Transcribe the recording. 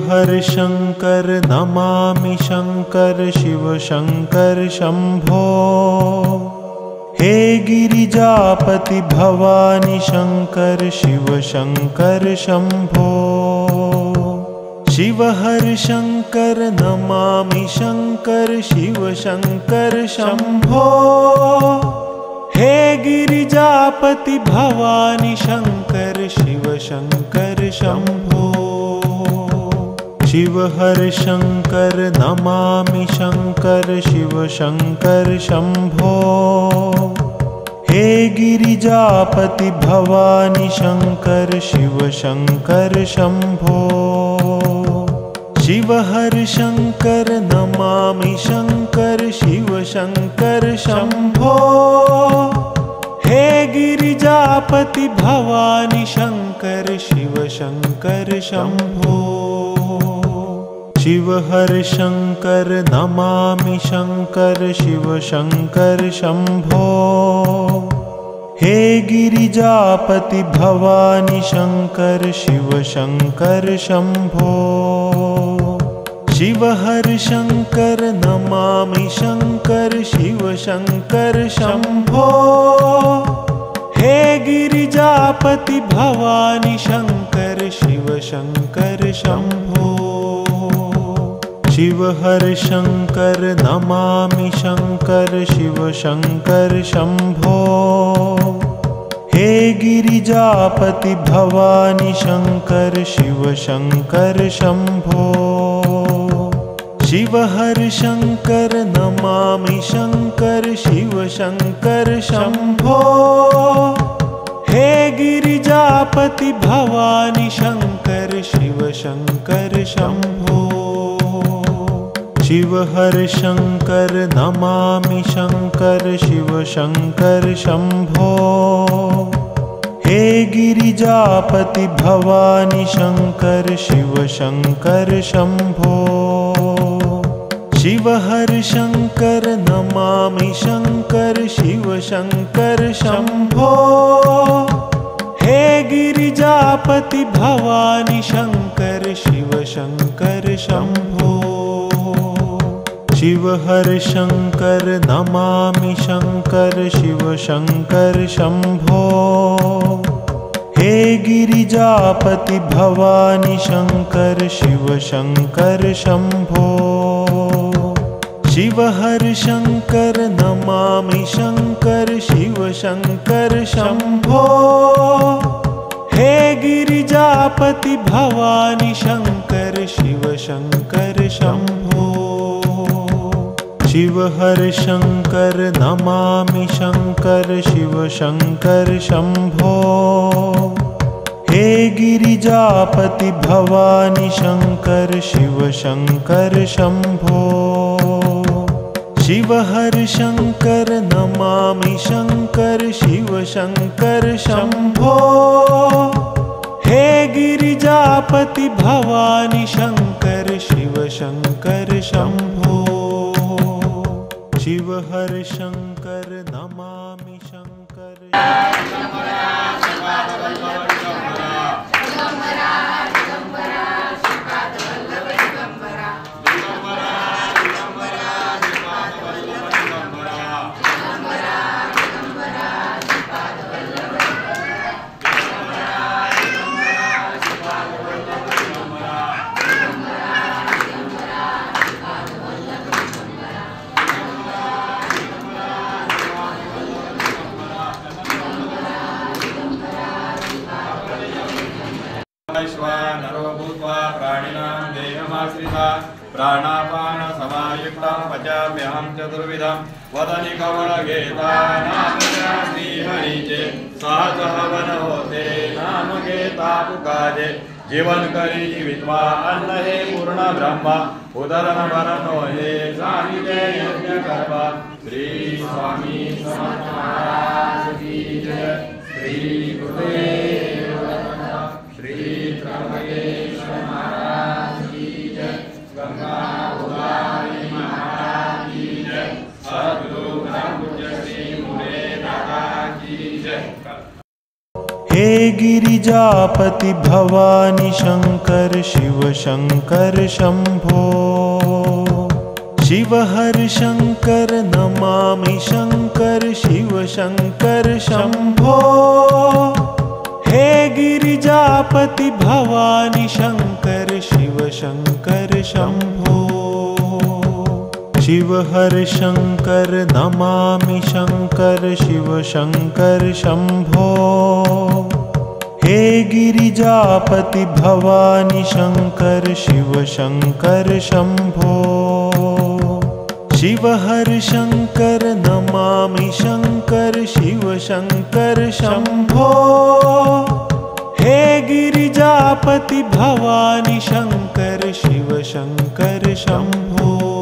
हर शंकर नमामि शंकर शिव शंकर शंभो। हे गिरिजापति भवानी शंकर शिव शंकर शंभो। शिव हर शंकर नमामि शंकर शिव शंकर शंभो। हे गिरिजापति भवानी शंकर शिव शंकर शंभो। शिव हर शंकर नमामि शंकर शिव शंकर शंभो। हे गिरिजापति भवानी शंकर शिव शंकर शंभो। शिव हर शंकर नमामि शंकर शिव शंकर शंभो। हे गिरिजापति भवानी शंकर शिव शंकर शंभो। शिव हर शंकर नमामि शंकर शिव शंकर शंभो। हे गिरिजापति भवानी शंकर शिव शंकर शंभो। शिव हर शंकर नमामि शंकर शिव शंकर शंभो। हे गिरिजापति भवानी शंकर शिव शंकर शंभो। शिव हर शंकर नमामि शंकर शिव शंकर शंभो। हे गिरिजापति भवानी शंकर शिव शंकर शंभो। शिव हर शंकर नमामि शंकर शिव शंकर शंभो। हे गिरिजापति भवानी शंकर शिव शंकर शंभो। शिव हर शंकर नमामि शंकर शिव शंकर शंभो। हे गिरिजापति भवानी शंकर शिव शंकर शंभो। शिव हर शंकर नमामि शंकर शिव शंकर शंभो। हे गिरिजापति भवानी शंकर शिव शंकर शंभो। शिव हर शंकर नमामि शंकर शिव शंकर शंभो। हे गिरिजापति भवानी शंकर शिव शंकर शंभो। शिव हर शंकर नमामि शंकर शिव शंकर शंभो। हे गिरिजापति भवानी शंकर शिव शंकर शंभो। शिव हर शंकर नमामि शंकर शिव शंकर शंभो। हे गिरिजापति भवानी शंकर शिव शंकर शंभो। शिव हर शंकर नमामि शंकर शिव शंकर शंभो। हे गिरिजापति भवानी शंकर शिव शंकर शंभो। शिव हर शंकर नमामि शंकर नरो भूत्वा प्राणिनां देहमाश्रिता प्राणापान समायुक्तं पचाम्यहं चतुर्विधं वदनि कवलगेता नाम श्रीहरिचे सहस्रवन होते नाम गेता पुकाजे जीवन करी जीवित्वा अन्न हे पूर्ण ब्रह्म उदरन वरनो हे स्वामी जय यज्ञ कर्म श्री स्वामी समर्थ महाराज की जय। श्री गुरुदेव श्री त्र्यंबकेश्वर महाराज की जय। गंगा उदारी महाराज की जय। सद्गुरु पूज्य श्री मुरे दादा की जय। हे गिरिजा गिरिजापति भवानी शंकर शिव शंकर शंभो। शिव हर शंकर नमामि शंकर शिव शंकर शंभो। हे गिरिजापति भवानी शंकर शिव शंकर शंभो। शिव हर शंकर नमामि शंकर शिव शंकर शंभो। हे गिरिजापति भवानी शंकर शिव शंकर शंभो। शिव हर शंकर नमामि शंकर शिव शंकर शंभो। हे गिरिजापति भवानी शंकर शिव शंकर शंभो।